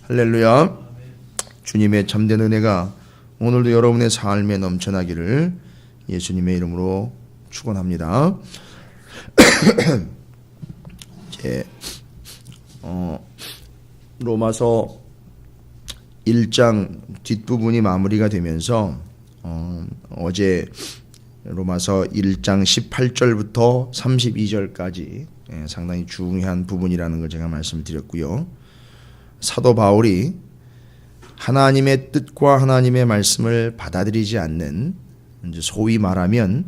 할렐루야. 주님의 참된 은혜가 오늘도 여러분의 삶에 넘쳐나기를 예수님의 이름으로 축원합니다. 이제 로마서 1장 뒷부분이 마무리가 되면서 어제 로마서 1장 18절부터 32절까지 상당히 중요한 부분이라는 걸 제가 말씀드렸고요. 사도 바울이 하나님의 뜻과 하나님의 말씀을 받아들이지 않는, 소위 말하면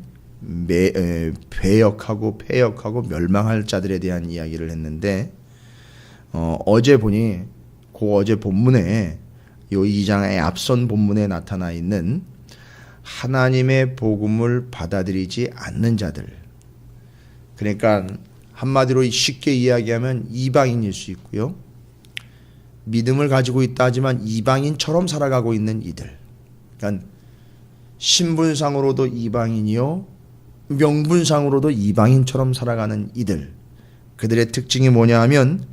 배역하고 폐역하고 멸망할 자들에 대한 이야기를 했는데, 어제 보니 어제 본문에 이 2장의 앞선 본문에 나타나 있는 하나님의 복음을 받아들이지 않는 자들, 그러니까 한마디로 쉽게 이야기하면 이방인일 수 있고요, 믿음을 가지고 있다 하지만 이방인처럼 살아가고 있는 이들, 그러니까 신분상으로도 이방인이요 명분상으로도 이방인처럼 살아가는 이들, 그들의 특징이 뭐냐 하면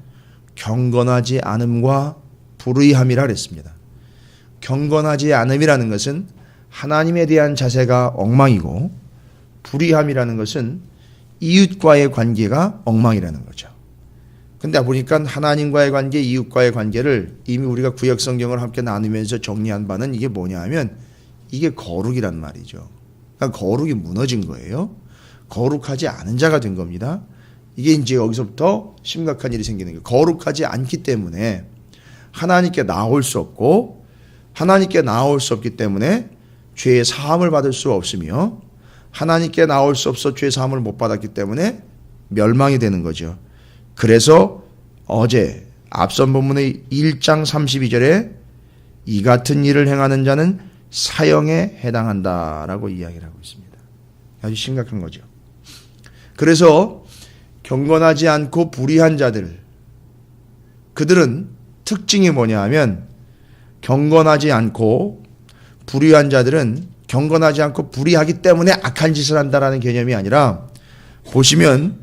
경건하지 않음과 불의함이라 그랬습니다. 경건하지 않음이라는 것은 하나님에 대한 자세가 엉망이고, 불의함이라는 것은 이웃과의 관계가 엉망이라는 거죠. 근데 보니까 하나님과의 관계, 이웃과의 관계를 이미 우리가 구약 성경을 함께 나누면서 정리한 바는 이게 뭐냐 하면 이게 거룩이란 말이죠. 그러니까 거룩이 무너진 거예요. 거룩하지 않은 자가 된 겁니다. 이게 이제 여기서부터 심각한 일이 생기는 거예요. 거룩하지 않기 때문에 하나님께 나올 수 없고, 하나님께 나올 수 없기 때문에 죄의 사함을 받을 수 없으며, 하나님께 나올 수 없어 죄의 사함을 못 받았기 때문에 멸망이 되는 거죠. 그래서 어제 앞선 본문의 1장 32절에 이 같은 일을 행하는 자는 사형에 해당한다라고 이야기를 하고 있습니다. 아주 심각한 거죠. 그래서 경건하지 않고 불의한 자들, 그들은 특징이 뭐냐 하면, 경건하지 않고 불의한 자들은 경건하지 않고 불의하기 때문에 악한 짓을 한다라는 개념이 아니라, 보시면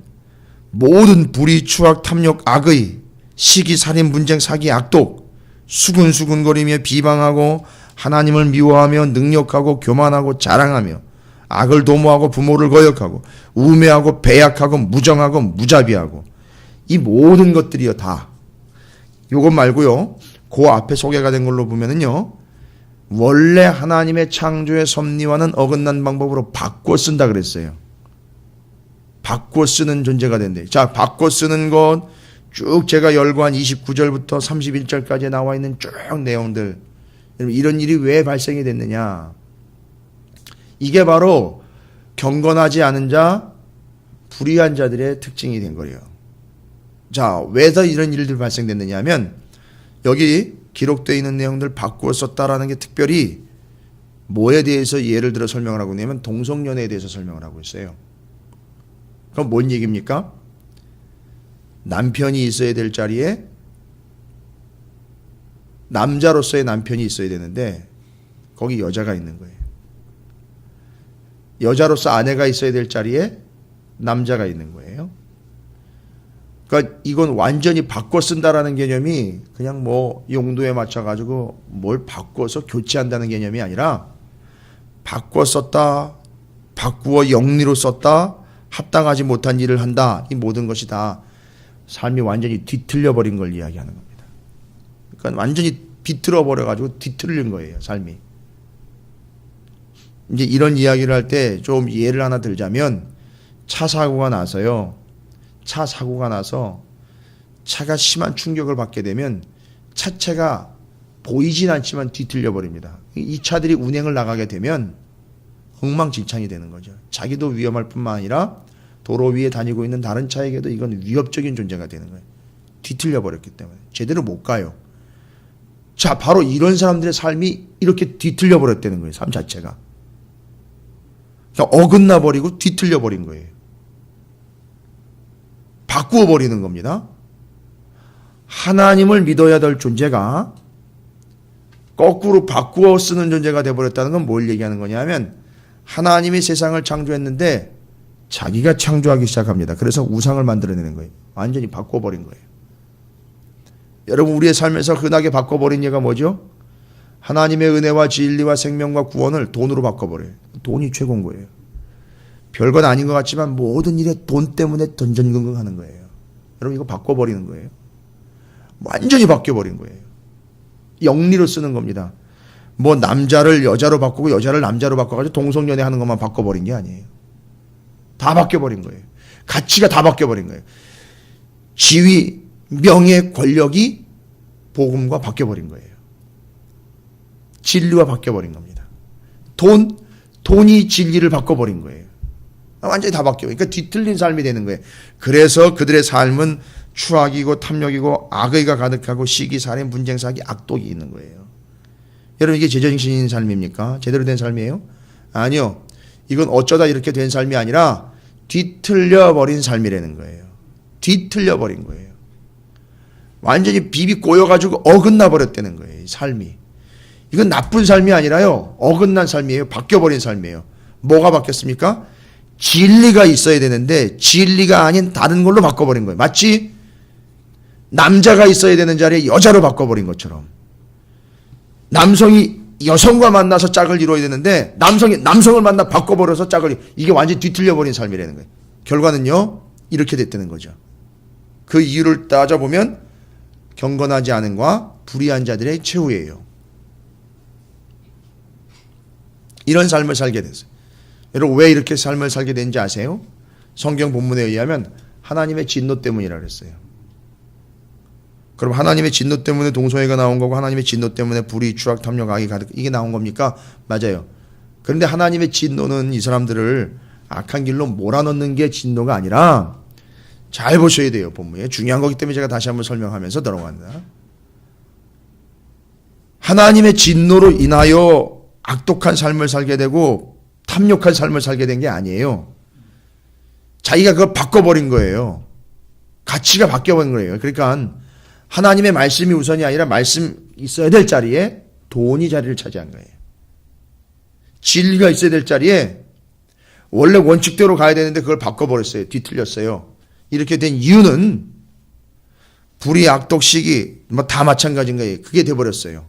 모든 불의, 추악, 탐욕, 악의, 시기, 살인, 분쟁, 사기, 악독, 수근수근거리며 비방하고 하나님을 미워하며 능력하고 교만하고 자랑하며 악을 도모하고 부모를 거역하고 우매하고 배약하고 무정하고 무자비하고, 이 모든 것들이요 다, 요것 말고요 그 앞에 소개가 된 걸로 보면은요, 원래 하나님의 창조의 섭리와는 어긋난 방법으로 바꿔 쓴다 그랬어요. 바꿔 쓰는 존재가 된대. 자, 바꿔 쓰는 것 쭉 제가 열거한 29절부터 31절까지 나와 있는 쭉 내용들, 이런 일이 왜 발생이 됐느냐, 이게 바로 경건하지 않은 자, 불의한 자들의 특징이 된 거예요. 자, 왜 더 이런 일들 발생됐느냐 하면, 여기 기록되어 있는 내용들 바꾸어 썼다라는 게 특별히 뭐에 대해서 예를 들어 설명을 하고 있냐면 동성연애에 대해서 설명을 하고 있어요. 그럼 뭔 얘기입니까? 남편이 있어야 될 자리에 남자로서의 남편이 있어야 되는데 거기 여자가 있는 거예요. 여자로서 아내가 있어야 될 자리에 남자가 있는 거예요. 그러니까 이건 완전히 바꿔 쓴다라는 개념이 그냥 뭐 용도에 맞춰가지고 뭘 바꿔서 교체한다는 개념이 아니라, 바꿔 썼다, 바꾸어 영리로 썼다, 합당하지 못한 일을 한다, 이 모든 것이 다 삶이 완전히 뒤틀려 버린 걸 이야기하는 겁니다. 그러니까 완전히 비틀어 버려가지고 뒤틀린 거예요, 삶이. 이제 이런 이야기를 할 때 좀 예를 하나 들자면, 차 사고가 나서 차가 심한 충격을 받게 되면 차체가 보이진 않지만 뒤틀려 버립니다. 이 차들이 운행을 나가게 되면 엉망진창이 되는 거죠. 자기도 위험할 뿐만 아니라 도로 위에 다니고 있는 다른 차에게도 이건 위협적인 존재가 되는 거예요. 뒤틀려 버렸기 때문에 제대로 못 가요. 자, 바로 이런 사람들의 삶이 이렇게 뒤틀려 버렸다는 거예요. 삶 자체가. 그러니까 어긋나 버리고 뒤틀려 버린 거예요. 바꾸어 버리는 겁니다. 하나님을 믿어야 될 존재가 거꾸로 바꾸어 쓰는 존재가 되어버렸다는 건 뭘 얘기하는 거냐 하면, 하나님이 세상을 창조했는데 자기가 창조하기 시작합니다. 그래서 우상을 만들어내는 거예요. 완전히 바꿔버린 거예요. 여러분 우리의 삶에서 흔하게 바꿔버린 예가 뭐죠? 하나님의 은혜와 진리와 생명과 구원을 돈으로 바꿔버려요. 돈이 최고인 거예요. 별건 아닌 것 같지만 모든 일에 돈 때문에 전전긍긍하는 거예요. 여러분 이거 바꿔버리는 거예요. 완전히 바뀌어버린 거예요. 영리로 쓰는 겁니다. 뭐 남자를 여자로 바꾸고 여자를 남자로 바꿔가지고 동성연애 하는 것만 바꿔버린 게 아니에요. 다 바뀌어버린 거예요. 가치가 다 바뀌어버린 거예요. 지위, 명예, 권력이 복음과 바뀌어버린 거예요. 진리와 바뀌어버린 겁니다. 돈이 진리를 바꿔버린 거예요. 완전히 다 바뀌어요. 그러니까 뒤틀린 삶이 되는 거예요. 그래서 그들의 삶은 추악이고 탐욕이고 악의가 가득하고 시기, 살인, 분쟁, 사기, 악독이 있는 거예요. 여러분 이게 제정신인 삶입니까? 제대로 된 삶이에요? 아니요. 이건 어쩌다 이렇게 된 삶이 아니라 뒤틀려버린 삶이라는 거예요. 뒤틀려버린 거예요. 완전히 비비 꼬여가지고 어긋나 버렸다는 거예요. 삶이. 이건 나쁜 삶이 아니라요. 어긋난 삶이에요. 바뀌어버린 삶이에요. 뭐가 바뀌었습니까? 진리가 있어야 되는데 진리가 아닌 다른 걸로 바꿔버린 거예요. 마치 남자가 있어야 되는 자리에 여자로 바꿔버린 것처럼. 남성이 여성과 만나서 짝을 이루어야 되는데 남성이 남성을 만나 바꿔버려서 짝을 이게 완전히 뒤틀려버린 삶이라는 거예요. 결과는요. 이렇게 됐다는 거죠. 그 이유를 따져보면 경건하지 않음과 불의한 자들의 최후예요. 이런 삶을 살게 됐어요. 여러분 왜 이렇게 삶을 살게 된지 아세요? 성경 본문에 의하면 하나님의 진노 때문이라 그랬어요. 그럼 하나님의 진노 때문에 동성애가 나온 거고 하나님의 진노 때문에 불의, 추악, 탐욕, 악이 가득 이게 나온 겁니까? 맞아요. 그런데 하나님의 진노는 이 사람들을 악한 길로 몰아넣는 게 진노가 아니라 잘 보셔야 돼요. 본문에 중요한 거기 때문에 제가 다시 한번 설명하면서 들어간다. 하나님의 진노로 인하여 악독한 삶을 살게 되고 탐욕한 삶을 살게 된 게 아니에요. 자기가 그걸 바꿔버린 거예요. 가치가 바뀌어버린 거예요. 그러니까 하나님의 말씀이 우선이 아니라 말씀 있어야 될 자리에 돈이 자리를 차지한 거예요. 진리가 있어야 될 자리에 원래 원칙대로 가야 되는데 그걸 바꿔버렸어요. 뒤틀렸어요. 이렇게 된 이유는 불의, 악독, 시기 뭐 다 마찬가지인 거예요. 그게 돼버렸어요.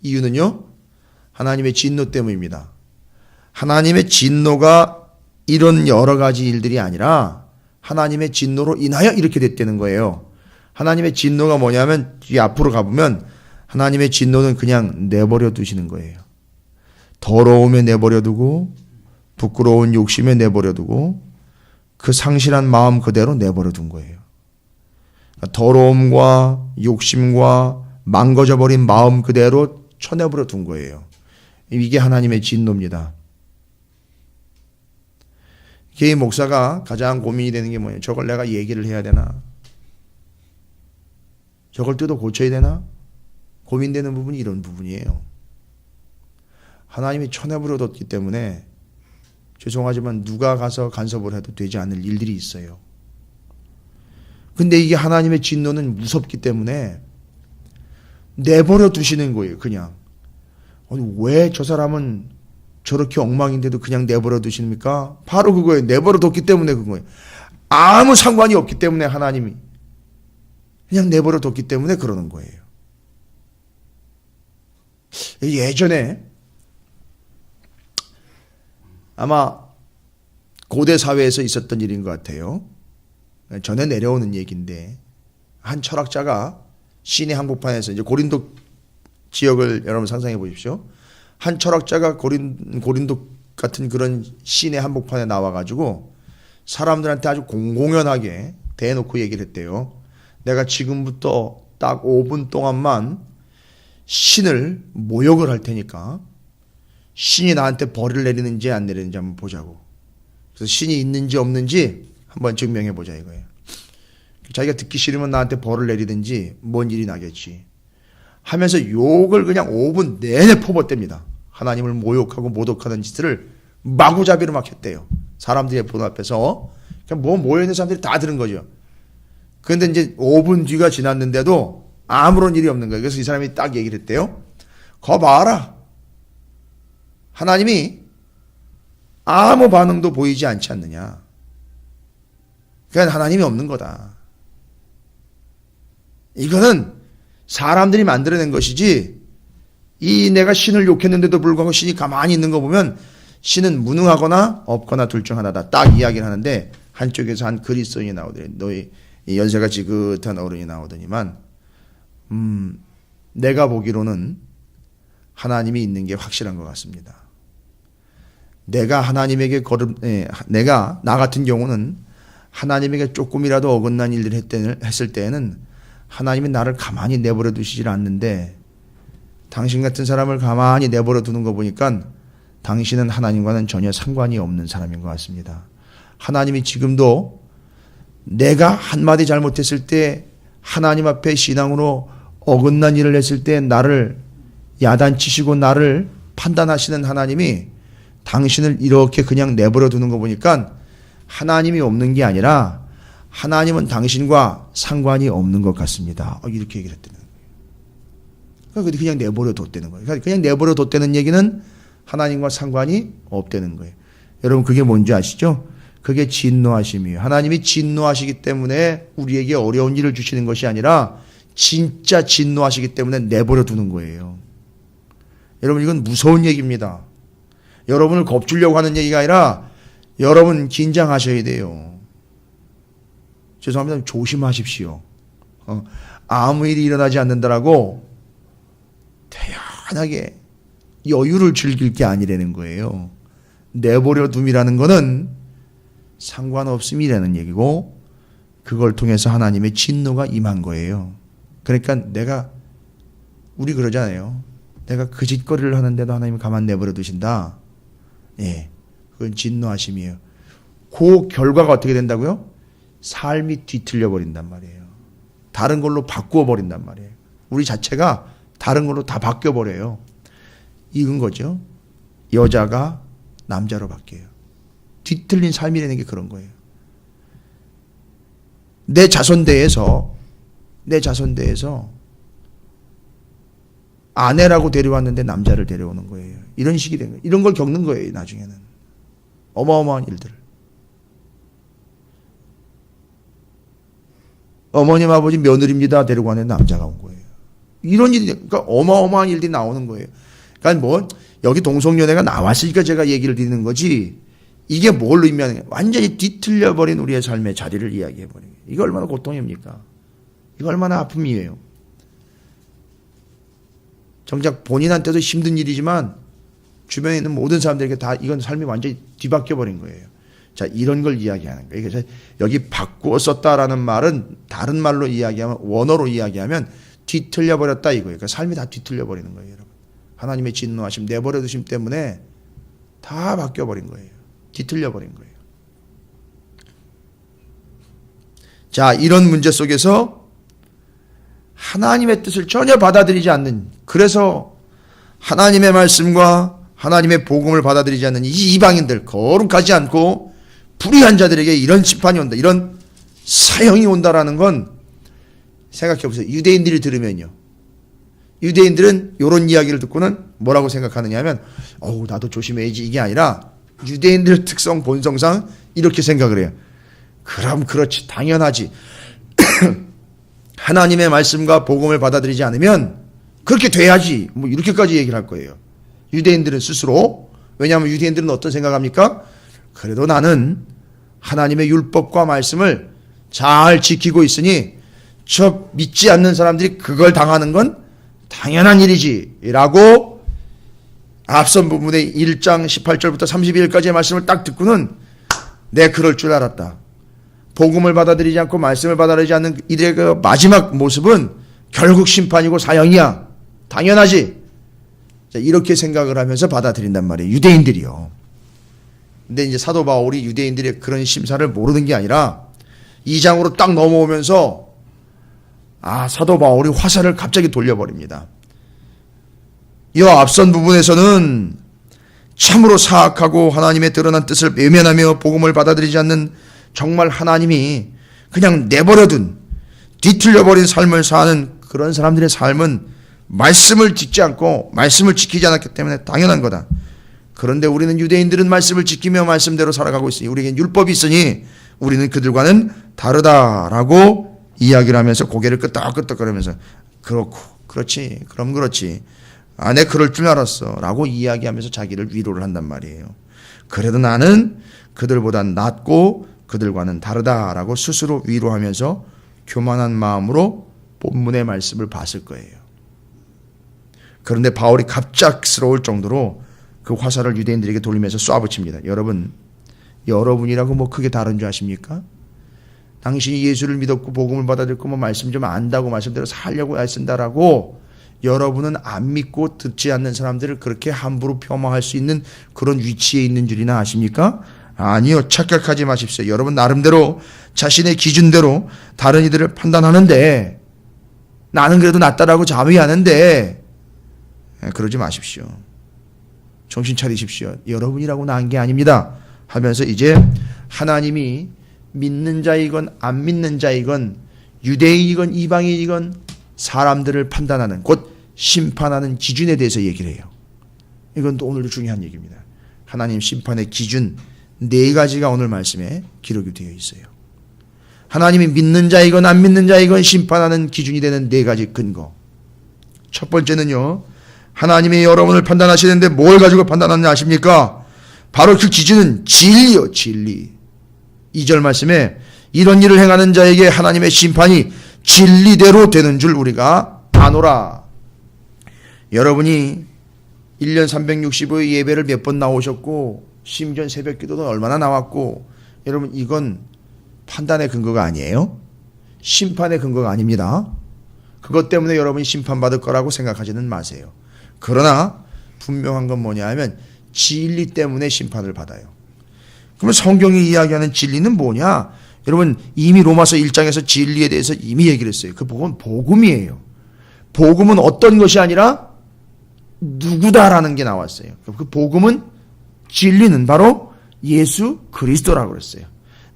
이유는요. 하나님의 진노 때문입니다. 하나님의 진노가 이런 여러 가지 일들이 아니라 하나님의 진노로 인하여 이렇게 됐다는 거예요. 하나님의 진노가 뭐냐면 이 앞으로 가보면 하나님의 진노는 그냥 내버려 두시는 거예요. 더러움에 내버려 두고 부끄러운 욕심에 내버려 두고 그 상실한 마음 그대로 내버려 둔 거예요. 더러움과 욕심과 망가져 버린 마음 그대로 쳐내버려 둔 거예요. 이게 하나님의 진노입니다. 개인 목사가 가장 고민이 되는 게 뭐예요? 저걸 내가 얘기를 해야 되나? 저걸 뜯어 고쳐야 되나? 고민되는 부분이 이런 부분이에요. 하나님이 쳐내버려 뒀기 때문에 죄송하지만 누가 가서 간섭을 해도 되지 않을 일들이 있어요. 근데 이게 하나님의 진노는 무섭기 때문에 내버려 두시는 거예요. 그냥. 왜 저 사람은 저렇게 엉망인데도 그냥 내버려 두십니까? 바로 그거예요. 내버려 뒀기 때문에 그거예요. 아무 상관이 없기 때문에 하나님이 그냥 내버려 뒀기 때문에 그러는 거예요. 예전에 아마 고대 사회에서 있었던 일인 것 같아요. 전에 내려오는 얘기인데 한 철학자가 시내 한복판에서 이제 고린도 지역을 여러분 상상해 보십시오. 한 철학자가 고린도 같은 그런 시내 한복판에 나와가지고 사람들한테 아주 공공연하게 대놓고 얘기를 했대요. 내가 지금부터 딱 5분 동안만 신을 모욕을 할 테니까 신이 나한테 벌을 내리는지 안 내리는지 한번 보자고. 그래서 신이 있는지 없는지 한번 증명해 보자 이거예요. 자기가 듣기 싫으면 나한테 벌을 내리든지 뭔 일이 나겠지 하면서 욕을 그냥 5분 내내 퍼붓댑니다. 하나님을 모욕하고 모독하는 짓을 마구잡이로 막 했대요. 사람들이 보는 앞에서 그냥 뭐 모여있는 사람들이 다 들은 거죠. 그런데 이제 5분 뒤가 지났는데도 아무런 일이 없는 거예요. 그래서 이 사람이 딱 얘기를 했대요. 거 봐라. 하나님이 아무 반응도 보이지 않지 않느냐. 그러니까 하나님이 없는 거다. 이거는 사람들이 만들어낸 것이지, 이 내가 신을 욕했는데도 불구하고 신이 가만히 있는 거 보면 신은 무능하거나 없거나 둘 중 하나다. 딱 이야기를 하는데, 한쪽에서 한 그리스도인이 나오더니, 너희 연세가 지긋한 어른이 나오더니만, 내가 보기로는 하나님이 있는 게 확실한 것 같습니다. 내가 하나님에게 내가 나 같은 경우는 하나님에게 조금이라도 어긋난 일들을 했을 때에는 하나님이 나를 가만히 내버려 두시질 않는데, 당신 같은 사람을 가만히 내버려 두는 거 보니까 당신은 하나님과는 전혀 상관이 없는 사람인 것 같습니다. 하나님이 지금도 내가 한마디 잘못했을 때, 하나님 앞에 신앙으로 어긋난 일을 했을 때 나를 야단치시고 나를 판단하시는 하나님이 당신을 이렇게 그냥 내버려 두는 거 보니까 하나님이 없는 게 아니라 하나님은 당신과 상관이 없는 것 같습니다. 이렇게 얘기를 했다는 거예요. 그러니까 그냥 내버려 뒀다는 거예요. 그러니까 그냥 내버려 뒀다는 얘기는 하나님과 상관이 없다는 거예요. 여러분, 그게 뭔지 아시죠? 그게 진노하심이에요. 하나님이 진노하시기 때문에 우리에게 어려운 일을 주시는 것이 아니라 진짜 진노하시기 때문에 내버려 두는 거예요. 여러분, 이건 무서운 얘기입니다. 여러분을 겁주려고 하는 얘기가 아니라 여러분 긴장하셔야 돼요. 죄송합니다. 조심하십시오. 아무 일이 일어나지 않는다라고 태연하게 여유를 즐길 게 아니라는 거예요. 내버려 둠이라는 거는 상관없음이라는 얘기고, 그걸 통해서 하나님의 진노가 임한 거예요. 그러니까 우리 그러잖아요. 내가 그 짓거리를 하는데도 하나님이 가만 내버려 두신다. 예, 그건 진노하심이에요. 그 결과가 어떻게 된다고요? 삶이 뒤틀려 버린단 말이에요. 다른 걸로 바꾸어 버린단 말이에요. 우리 자체가 다른 걸로 다 바뀌어 버려요. 이건 거죠. 여자가 남자로 바뀌어요. 뒤틀린 삶이라는 게 그런 거예요. 내 자손대에서 아내라고 데려왔는데 남자를 데려오는 거예요. 이런 식이 된 거예요. 이런 걸 겪는 거예요, 나중에는. 어마어마한 일들. 어머님, 아버지 며느리입니다. 데리고 왔는데 남자가 온 거예요. 이런 일이, 그러니까 어마어마한 일들이 나오는 거예요. 그러니까 여기 동성연애가 나왔으니까 제가 얘기를 드리는 거지, 이게 뭘 의미하는 거예요? 완전히 뒤틀려버린 우리의 삶의 자리를 이야기해버리는 거예요. 이게 얼마나 고통입니까? 이거 얼마나 아픔이에요. 정작 본인한테도 힘든 일이지만 주변에 있는 모든 사람들에게 다 이건 삶이 완전히 뒤바뀌어 버린 거예요. 자, 이런 걸 이야기하는 거예요. 그래서 여기 바꾸어 썼다라는 말은 다른 말로 이야기하면, 원어로 이야기하면 뒤틀려 버렸다 이거예요. 그러니까 삶이 다 뒤틀려 버리는 거예요, 여러분. 하나님의 진노하심, 내버려 두심 때문에 다 바뀌어 버린 거예요. 뒤틀려 버린 거예요. 자, 이런 문제 속에서 하나님의 뜻을 전혀 받아들이지 않는, 그래서 하나님의 말씀과 하나님의 복음을 받아들이지 않는 이 이방인들, 거룩하지 않고 불의한 자들에게 이런 심판이 온다, 이런 사형이 온다라는 건 생각해 보세요. 유대인들이 들으면요, 유대인들은 이런 이야기를 듣고는 뭐라고 생각하느냐 하면, 나도 조심해야지, 이게 아니라 유대인들 특성 본성상 이렇게 생각을 해요. 그럼 그렇지, 당연하지. 하나님의 말씀과 복음을 받아들이지 않으면 그렇게 돼야지, 이렇게까지 얘기를 할 거예요, 유대인들은 스스로. 왜냐하면 유대인들은 어떤 생각합니까? 그래도 나는 하나님의 율법과 말씀을 잘 지키고 있으니 저 믿지 않는 사람들이 그걸 당하는 건 당연한 일이지 라고 앞선 부분의 1장 18절부터 32절까지의 말씀을 딱 듣고는 내 그럴 줄 알았다. 복음을 받아들이지 않고 말씀을 받아들이지 않는 이들의 그 마지막 모습은 결국 심판이고 사형이야, 당연하지. 자, 이렇게 생각을 하면서 받아들인단 말이에요, 유대인들이요. 근데 이제 사도 바울이 유대인들의 그런 심사를 모르는 게 아니라 2장으로 딱 넘어오면서 사도 바울이 화살을 갑자기 돌려버립니다. 이 앞선 부분에서는 참으로 사악하고 하나님의 드러난 뜻을 외면하며 복음을 받아들이지 않는, 정말 하나님이 그냥 내버려둔 뒤틀려버린 삶을 사는 그런 사람들의 삶은 말씀을 짓지 않고 말씀을 지키지 않았기 때문에 당연한 거다. 그런데 우리는 유대인들은 말씀을 지키며 말씀대로 살아가고 있으니, 우리에겐 율법이 있으니 우리는 그들과는 다르다라고 이야기를 하면서 고개를 끄덕끄덕거리면서 그렇고 그렇지 그럼 그렇지 내 그럴 줄 알았어 라고 이야기하면서 자기를 위로를 한단 말이에요. 그래도 나는 그들보다 낫고 그들과는 다르다라고 스스로 위로하면서 교만한 마음으로 본문의 말씀을 봤을 거예요. 그런데 바울이 갑작스러울 정도로 그 화살을 유대인들에게 돌리면서 쏴붙입니다. 여러분이라고 뭐 크게 다른 줄 아십니까? 당신이 예수를 믿었고 복음을 받아들였고 뭐 말씀 좀 안다고 말씀대로 살려고 애쓴다라고 여러분은 안 믿고 듣지 않는 사람들을 그렇게 함부로 폄하할 수 있는 그런 위치에 있는 줄이나 아십니까? 아니요. 착각하지 마십시오. 여러분 나름대로 자신의 기준대로 다른 이들을 판단하는데 나는 그래도 낫다라고 자위하는데 그러지 마십시오. 정신 차리십시오. 여러분이라고 난 게 아닙니다. 하면서 이제 하나님이 믿는 자이건 안 믿는 자이건 유대인이건 이방인이건 사람들을 판단하는 곧 심판하는 기준에 대해서 얘기를 해요. 이건 또 오늘도 중요한 얘기입니다. 하나님 심판의 기준 4가지가 오늘 말씀에 기록이 되어 있어요. 하나님이 믿는 자이건 안 믿는 자이건 심판하는 기준이 되는 4가지 근거. 첫 번째는요. 하나님이 여러분을 판단하시는데 뭘 가지고 판단하느냐 아십니까? 바로 그 기준은 진리요. 진리. 2절 말씀에 이런 일을 행하는 자에게 하나님의 심판이 진리대로 되는 줄 우리가 아노라. 여러분이 1년 365일 예배를 몇 번 나오셨고 심지어 새벽 기도도 얼마나 나왔고 여러분 이건 판단의 근거가 아니에요. 심판의 근거가 아닙니다. 그것 때문에 여러분이 심판받을 거라고 생각하지는 마세요. 그러나 분명한 건 뭐냐 하면 진리 때문에 심판을 받아요. 그러면 성경이 이야기하는 진리는 뭐냐? 여러분 이미 로마서 1장에서 진리에 대해서 이미 얘기를 했어요. 그 복음은 복음이에요. 복음은 어떤 것이 아니라 누구다라는 게 나왔어요. 그 복음은 진리는 바로 예수 그리스도라고 그랬어요.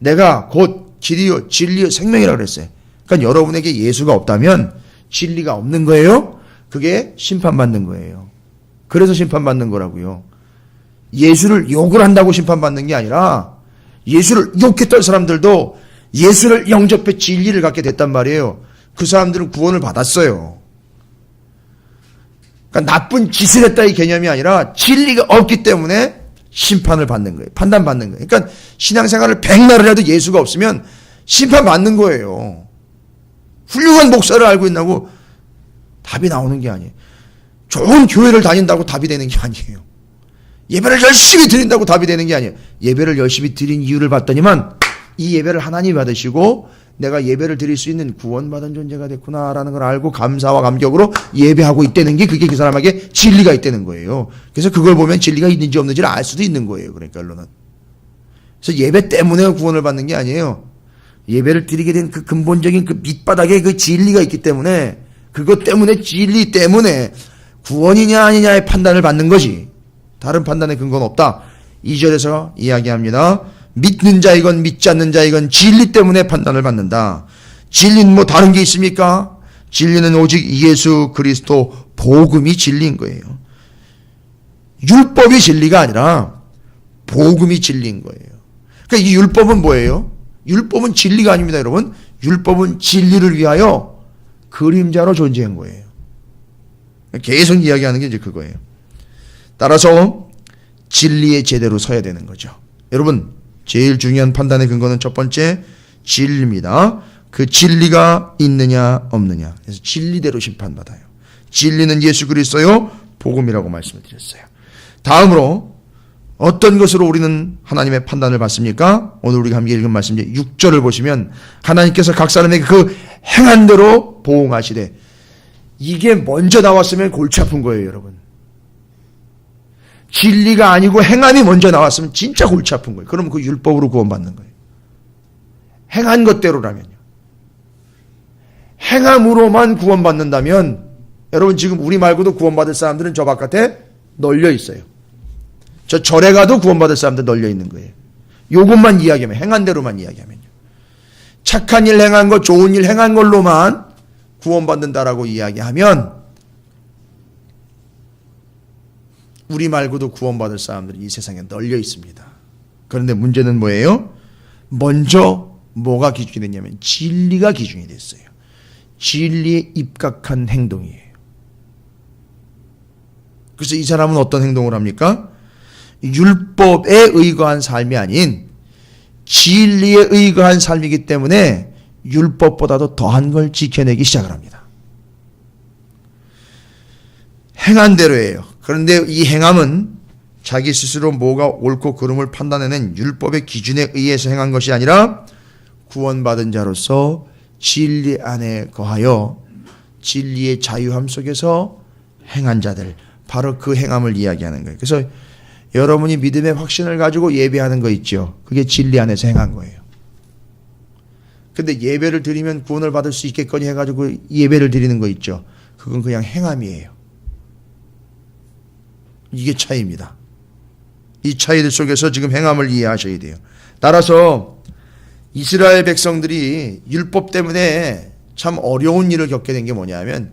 내가 곧 길이요 진리요 생명이라고 그랬어요. 그러니까 여러분에게 예수가 없다면 진리가 없는 거예요. 그게 심판받는 거예요. 그래서 심판받는 거라고요. 예수를 욕을 한다고 심판받는 게 아니라 예수를 욕했던 사람들도 예수를 영접해 진리를 갖게 됐단 말이에요. 그 사람들은 구원을 받았어요. 그러니까 나쁜 짓을 했다 이 개념이 아니라 진리가 없기 때문에 심판을 받는 거예요. 판단받는 거예요. 그러니까 신앙생활을 100날을 해도 예수가 없으면 심판받는 거예요. 훌륭한 목사를 알고 있다고 답이 나오는 게 아니에요. 좋은 교회를 다닌다고 답이 되는 게 아니에요. 예배를 열심히 드린다고 답이 되는 게 아니에요. 예배를 열심히 드린 이유를 봤더니만 이 예배를 하나님이 받으시고 내가 예배를 드릴 수 있는 구원받은 존재가 됐구나라는 걸 알고 감사와 감격으로 예배하고 있다는 게 그게 그 사람에게 진리가 있다는 거예요. 그래서 그걸 보면 진리가 있는지 없는지를 알 수도 있는 거예요. 그러니까 결론은. 그래서 예배 때문에 구원을 받는 게 아니에요. 예배를 드리게 된 그 근본적인 그 밑바닥에 그 진리가 있기 때문에 그것 때문에 진리 때문에 구원이냐 아니냐의 판단을 받는 거지. 다른 판단의 근거는 없다. 2절에서 이야기합니다. 믿는 자이건 믿지 않는 자이건 진리 때문에 판단을 받는다. 진리는 뭐 다른 게 있습니까? 진리는 오직 예수 그리스도 복음이 진리인 거예요. 율법이 진리가 아니라 복음이 진리인 거예요. 그러니까 이 율법은 뭐예요? 율법은 진리가 아닙니다, 여러분. 율법은 진리를 위하여 그림자로 존재한 거예요. 계속 이야기하는 게 이제 그거예요. 따라서 진리에 제대로 서야 되는 거죠. 여러분, 제일 중요한 판단의 근거는 첫 번째 진리입니다. 그 진리가 있느냐 없느냐. 그래서 진리대로 심판받아요. 진리는 예수 그리스도요 복음이라고 말씀을 드렸어요. 다음으로 어떤 것으로 우리는 하나님의 판단을 받습니까? 오늘 우리가 함께 읽은 말씀 6절을 보시면 하나님께서 각 사람에게 그 행한 대로 보응하시되, 이게 먼저 나왔으면 골치 아픈 거예요, 여러분. 진리가 아니고 행함이 먼저 나왔으면 진짜 골치 아픈 거예요. 그러면 그 율법으로 구원받는 거예요. 행한 것대로라면요. 행함으로만 구원받는다면 여러분 지금 우리 말고도 구원받을 사람들은 저 바깥에 널려 있어요. 저 절에 가도 구원받을 사람들 널려 있는 거예요. 요것만 이야기하면, 행한 대로만 이야기하면요. 착한 일 행한 것, 좋은 일 행한 걸로만 구원받는다라고 이야기하면 우리 말고도 구원받을 사람들이 이 세상에 널려 있습니다. 그런데 문제는 뭐예요? 먼저 뭐가 기준이 됐냐면 진리가 기준이 됐어요. 진리에 입각한 행동이에요. 그래서 이 사람은 어떤 행동을 합니까? 율법에 의거한 삶이 아닌 진리에 의거한 삶이기 때문에 율법보다도 더한 걸 지켜내기 시작을 합니다. 행한 대로예요. 그런데 이 행함은 자기 스스로 뭐가 옳고 그름을 판단해낸 율법의 기준에 의해서 행한 것이 아니라 구원받은 자로서 진리 안에 거하여 진리의 자유함 속에서 행한 자들, 바로 그 행함을 이야기하는 거예요. 그래서 여러분이 믿음의 확신을 가지고 예배하는 거 있죠. 그게 진리 안에서 행한 거예요. 근데 예배를 드리면 구원을 받을 수 있겠거니 해가지고 예배를 드리는 거 있죠. 그건 그냥 행함이에요. 이게 차이입니다. 이 차이들 속에서 지금 행함을 이해하셔야 돼요. 따라서 이스라엘 백성들이 율법 때문에 참 어려운 일을 겪게 된 게 뭐냐면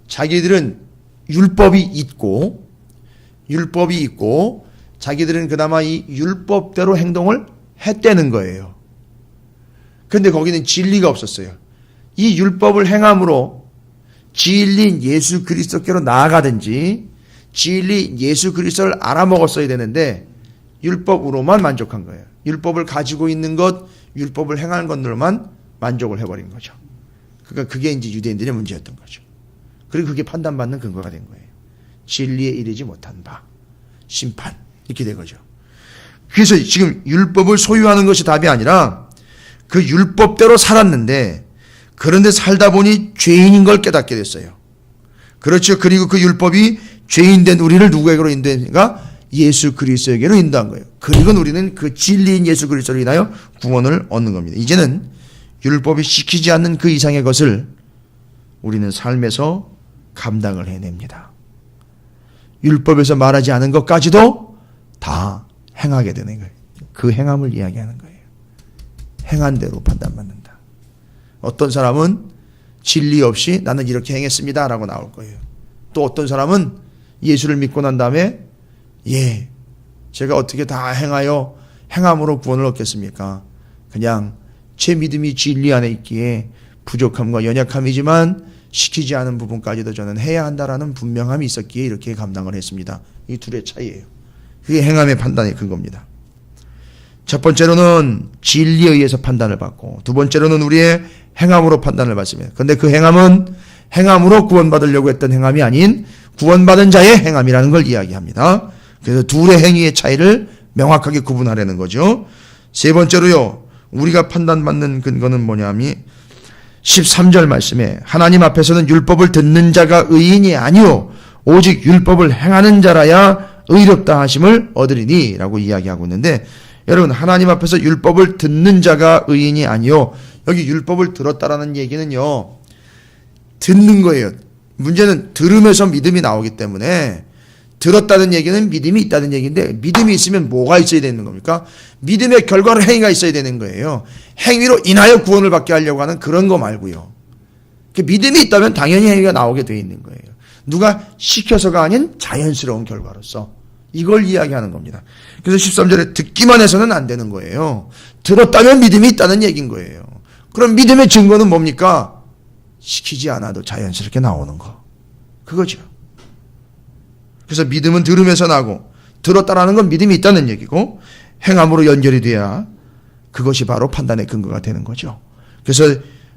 자기들은 율법이 있고 자기들은 그나마 이 율법대로 행동을 했다는 거예요. 근데 거기는 진리가 없었어요. 이 율법을 행함으로 진리인 예수 그리스도께로 나아가든지 진리 예수 그리스도를 알아먹었어야 되는데 율법으로만 만족한 거예요. 율법을 가지고 있는 것, 율법을 행하는 것으로만 만족을 해버린 거죠. 그러니까 그게 이제 유대인들의 문제였던 거죠. 그리고 그게 판단받는 근거가 된 거예요. 진리에 이르지 못한 바, 심판, 이렇게 된 거죠. 그래서 지금 율법을 소유하는 것이 답이 아니라 그 율법대로 살았는데 그런데 살다 보니 죄인인 걸 깨닫게 됐어요. 그렇죠. 그리고 그 율법이 죄인된 우리를 누구에게로 인도했는가? 예수 그리스도에게로 인도한 거예요. 그리고 우리는 그 진리인 예수 그리스도로 인하여 구원을 얻는 겁니다. 이제는 율법이 시키지 않는 그 이상의 것을 우리는 삶에서 감당을 해냅니다. 율법에서 말하지 않은 것까지도 다 행하게 되는 거예요. 그 행함을 이야기하는 거예요. 행한 대로 판단받는다. 어떤 사람은 진리 없이 나는 이렇게 행했습니다 라고 나올 거예요. 또 어떤 사람은 예수를 믿고 난 다음에 제가 어떻게 다 행하여 행함으로 구원을 얻겠습니까? 그냥 제 믿음이 진리 안에 있기에 부족함과 연약함이지만 시키지 않은 부분까지도 저는 해야 한다라는 분명함이 있었기에 이렇게 감당을 했습니다. 이 둘의 차이예요. 그게 행함의 판단의 근거입니다. 첫 번째로는 진리에 의해서 판단을 받고 두 번째로는 우리의 행함으로 판단을 받습니다. 그런데 그 행함은 행함으로 구원받으려고 했던 행함이 아닌 구원받은 자의 행함이라는 걸 이야기합니다. 그래서 둘의 행위의 차이를 명확하게 구분하려는 거죠. 세 번째로요. 우리가 판단받는 근거는 뭐냐면 13절 말씀에 하나님 앞에서는 율법을 듣는 자가 의인이 아니요 오직 율법을 행하는 자라야 의롭다 하심을 얻으리니 라고 이야기하고 있는데 여러분 하나님 앞에서 율법을 듣는 자가 의인이 아니요 여기 율법을 들었다라는 얘기는요 듣는 거예요. 문제는 들으면서 믿음이 나오기 때문에 들었다는 얘기는 믿음이 있다는 얘기인데 믿음이 있으면 뭐가 있어야 되는 겁니까? 믿음의 결과로 행위가 있어야 되는 거예요. 행위로 인하여 구원을 받게 하려고 하는 그런 거 말고요. 믿음이 있다면 당연히 행위가 나오게 돼 있는 거예요. 누가 시켜서가 아닌 자연스러운 결과로서 이걸 이야기하는 겁니다. 그래서 13절에 듣기만 해서는 안 되는 거예요. 들었다면 믿음이 있다는 얘기인 거예요. 그럼 믿음의 증거는 뭡니까? 시키지 않아도 자연스럽게 나오는 거. 그거죠. 그래서 믿음은 들으면서 나고 들었다라는 건 믿음이 있다는 얘기고 행함으로 연결이 돼야 그것이 바로 판단의 근거가 되는 거죠. 그래서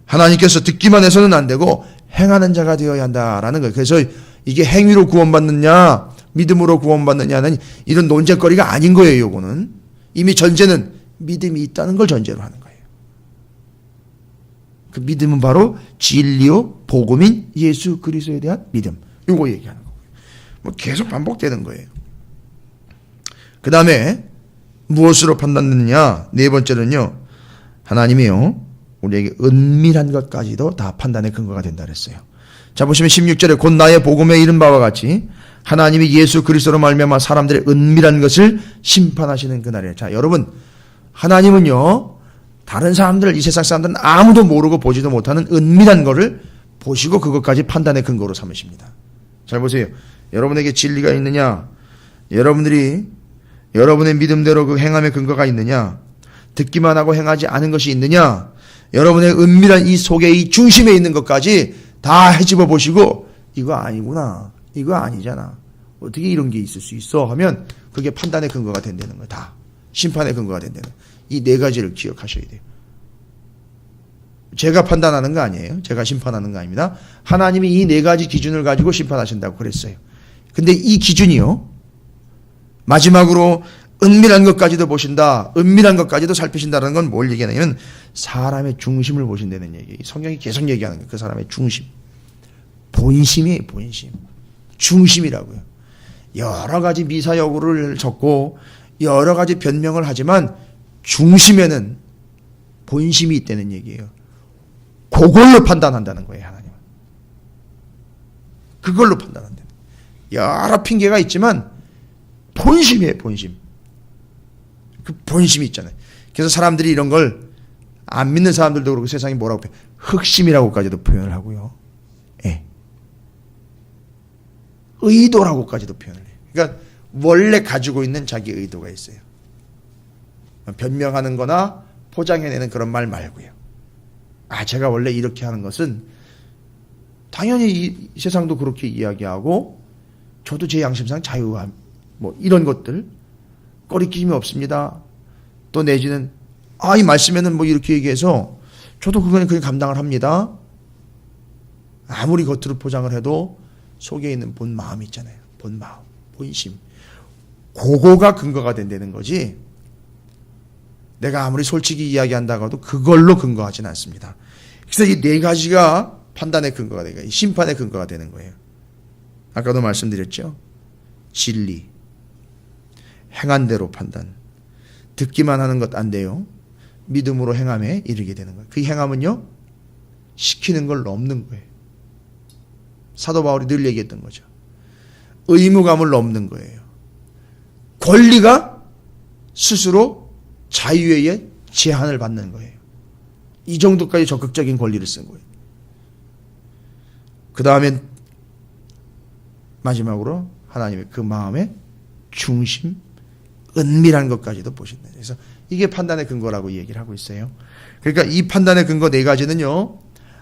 하나님께서 듣기만 해서는 안 되고 행하는 자가 되어야 한다라는 거예요. 그래서 이게 행위로 구원받느냐 믿음으로 구원받느냐는 이런 논쟁거리가 아닌 거예요. 요거는 이미 전제는 믿음이 있다는 걸 전제로 하는 거예요. 그 믿음은 바로 진리요 복음인 예수 그리스도에 대한 믿음. 요거 얘기하는 거예요. 뭐 계속 반복되는 거예요. 그 다음에 무엇으로 판단되느냐? 네 번째는요. 하나님이요. 우리에게 은밀한 것까지도 다 판단의 근거가 된다 그랬어요. 자 보시면 16절에 곧 나의 복음에 이른 바와 같이 하나님이 예수 그리스도로 말미암아 사람들의 은밀한 것을 심판하시는 그날이에요. 자 여러분 하나님은요. 다른 사람들 이 세상 사람들은 아무도 모르고 보지도 못하는 은밀한 거를 보시고 그것까지 판단의 근거로 삼으십니다. 잘 보세요. 여러분에게 진리가 있느냐? 여러분들이 여러분의 믿음대로 그 행함의 근거가 있느냐? 듣기만 하고 행하지 않은 것이 있느냐? 여러분의 은밀한 이 속에 이 중심에 있는 것까지 다 헤집어 보시고 이거 아니구나, 이거 아니잖아, 어떻게 이런 게 있을 수 있어 하면 그게 판단의 근거가 된다는 거예요. 다 심판의 근거가 된다는 거예요. 이 네 가지를 기억하셔야 돼요. 제가 판단하는 거 아니에요. 제가 심판하는 거 아닙니다. 하나님이 이 네 가지 기준을 가지고 심판하신다고 그랬어요. 근데 이 기준이요, 마지막으로 은밀한 것까지도 보신다, 은밀한 것까지도 살피신다는 건 뭘 얘기하냐면 사람의 중심을 보신다는 얘기. 성경이 계속 얘기하는 거예요. 그 사람의 중심, 본심이에요. 본심, 중심이라고요. 여러 가지 미사여구를 적고 여러 가지 변명을 하지만 중심에는 본심이 있다는 얘기예요. 그걸로 판단한다는 거예요. 하나님은 그걸로 판단한다. 여러 핑계가 있지만 본심이에요. 본심. 그 본심이 있잖아요. 그래서 사람들이 이런 걸 안 믿는 사람들도 그렇고 세상이 뭐라고 표현, 흑심이라고까지도 표현을 하고요. 예. 의도라고까지도 표현을 해요. 그러니까 원래 가지고 있는 자기 의도가 있어요. 변명하는 거나 포장해내는 그런 말 말고요. 아, 제가 원래 이렇게 하는 것은 당연히 이 세상도 그렇게 이야기하고 저도 제 양심상 자유함, 뭐 이런 것들 꺼리낌이 없습니다. 또 내지는 이 말씀에는 뭐 이렇게 얘기해서 저도 그거는 그냥 감당을 합니다. 아무리 겉으로 포장을 해도 속에 있는 본 마음이 있잖아요. 본 마음, 본심. 그거가 근거가 된다는 거지. 내가 아무리 솔직히 이야기한다고 해도 그걸로 근거하지는 않습니다. 그래서 이 네 가지가 판단의 근거가 되는 거예요. 심판의 근거가 되는 거예요. 아까도 말씀드렸죠. 진리, 행한 대로 판단. 듣기만 하는 것 안 돼요. 믿음으로 행함에 이르게 되는 거예요. 그 행함은요, 시키는 걸 넘는 거예요. 사도 바울이 늘 얘기했던 거죠. 의무감을 넘는 거예요. 권리가 스스로 자유에 의해 제한을 받는 거예요. 이 정도까지 적극적인 권리를 쓴 거예요. 그 다음에 마지막으로 하나님의 그 마음의 중심, 은밀한 것까지도 보신다. 그래서 이게 판단의 근거라고 얘기를 하고 있어요. 그러니까 이 판단의 근거 네 가지는요,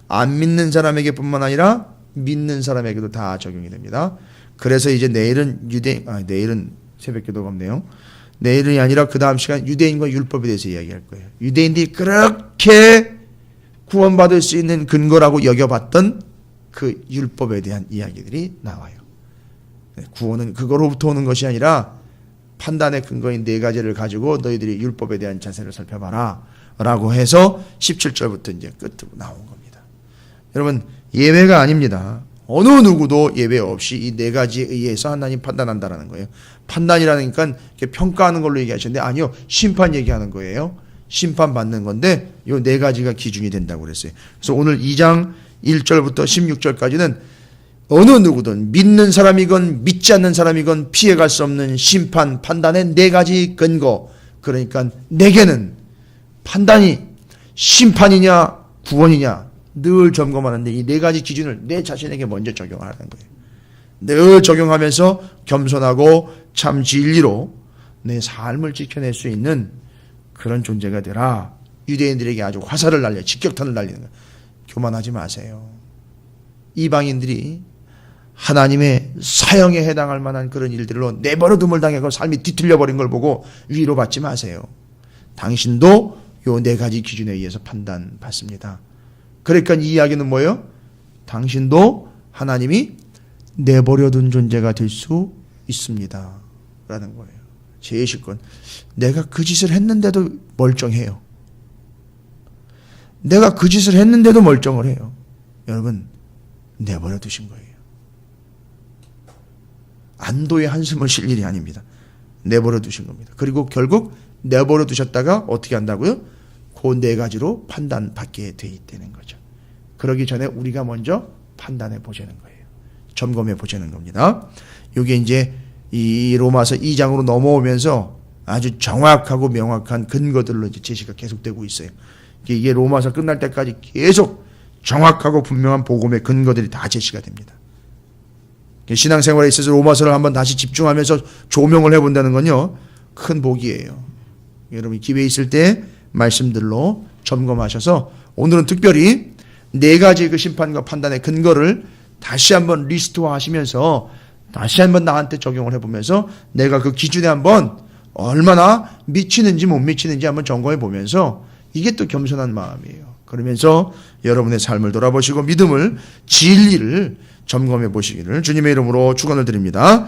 안 믿는 사람에게 뿐만 아니라 믿는 사람에게도 다 적용이 됩니다. 그래서 이제 내일은 내일은 새벽기도가 없네요. 내일이 아니라 그 다음 시간 유대인과 율법에 대해서 이야기할 거예요. 유대인들이 그렇게 구원받을 수 있는 근거라고 여겨봤던 그 율법에 대한 이야기들이 나와요. 구원은 그거로부터 오는 것이 아니라 판단의 근거인 네 가지를 가지고 너희들이 율법에 대한 자세를 살펴봐라 라고 해서 17절부터 이제 끝으로 나온 겁니다. 여러분, 예외가 아닙니다. 어느 누구도 예외 없이 이 네 가지에 의해서 하나님 판단한다라는 거예요. 판단이라니까 평가하는 걸로 얘기하시는데 아니요, 심판 얘기하는 거예요. 심판받는 건데 이 네 가지가 기준이 된다고 그랬어요. 그래서 오늘 2장 1절부터 16절까지는 어느 누구든 믿는 사람이건 믿지 않는 사람이건 피해갈 수 없는 심판, 판단의 네 가지 근거. 그러니까 내게는 판단이 심판이냐 구원이냐 늘 점검하는데 이 네 가지 기준을 내 자신에게 먼저 적용하는 거예요. 늘 적용하면서 겸손하고 참 진리로 내 삶을 지켜낼 수 있는 그런 존재가 되라. 유대인들에게 아주 화살을 날려 직격탄을 날리는 거예요. 교만하지 마세요. 이방인들이 하나님의 사형에 해당할 만한 그런 일들로 내버려둠을 당하고 삶이 뒤틀려버린 걸 보고 위로받지 마세요. 당신도 요 네 가지 기준에 의해서 판단받습니다. 그러니까 이 이야기는 뭐예요? 당신도 하나님이 내버려둔 존재가 될 수 있습니다 라는 거예요. 제20권 내가 그 짓을 했는데도 멀쩡해요. 내가 그 짓을 했는데도 멀쩡을 해요. 여러분, 내버려 두신 거예요. 안도의 한숨을 쉴 일이 아닙니다. 내버려 두신 겁니다. 그리고 결국 내버려 두셨다가 어떻게 한다고요? 그 네 가지로 판단받게 돼 있다는 거죠. 그러기 전에 우리가 먼저 판단해 보자는 거예요. 점검해 보자는 겁니다. 이게 이제 이 로마서 2장으로 넘어오면서 아주 정확하고 명확한 근거들로 이제 제시가 계속되고 있어요. 이게 로마서 끝날 때까지 계속 정확하고 분명한 복음의 근거들이 다 제시가 됩니다. 신앙생활에 있어서 로마서를 한번 다시 집중하면서 조명을 해본다는 건요, 큰 복이에요. 여러분이 기회에 있을 때 말씀들로 점검하셔서 오늘은 특별히 네 가지 그 심판과 판단의 근거를 다시 한번 리스트화하시면서 다시 한번 나한테 적용을 해보면서 내가 그 기준에 한번 얼마나 미치는지 못 미치는지 한번 점검해 보면서 이게 또 겸손한 마음이에요. 그러면서 여러분의 삶을 돌아보시고 믿음을 진리를 점검해 보시기를 주님의 이름으로 축원을 드립니다.